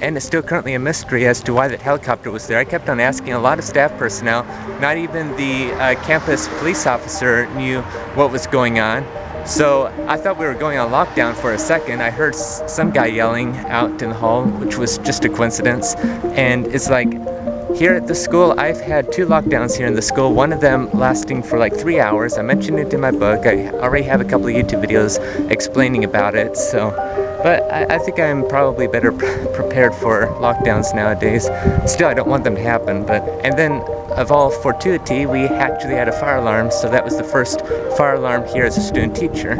and it's still currently a mystery as to why that helicopter was there. I kept on asking a lot of staff personnel. Not even the campus police officer knew what was going on. So I thought we were going on lockdown for a second. I heard some guy yelling out in the hall, which was just a coincidence. And it's like, here at the school, I've had 2 lockdowns here in the school, one of them lasting for like 3 hours. I mentioned it in my book. I already have a couple of YouTube videos explaining about it. But I think I'm probably better prepared for lockdowns nowadays. Still, I don't want them to happen. And then, of all fortuity, we actually had a fire alarm, so that was the first fire alarm here as a student teacher.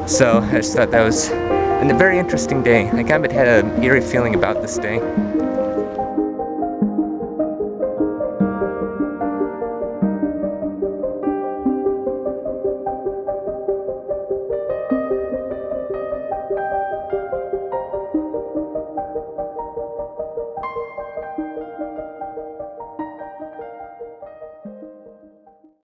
So I just thought that was a very interesting day. I kind of had an eerie feeling about this day.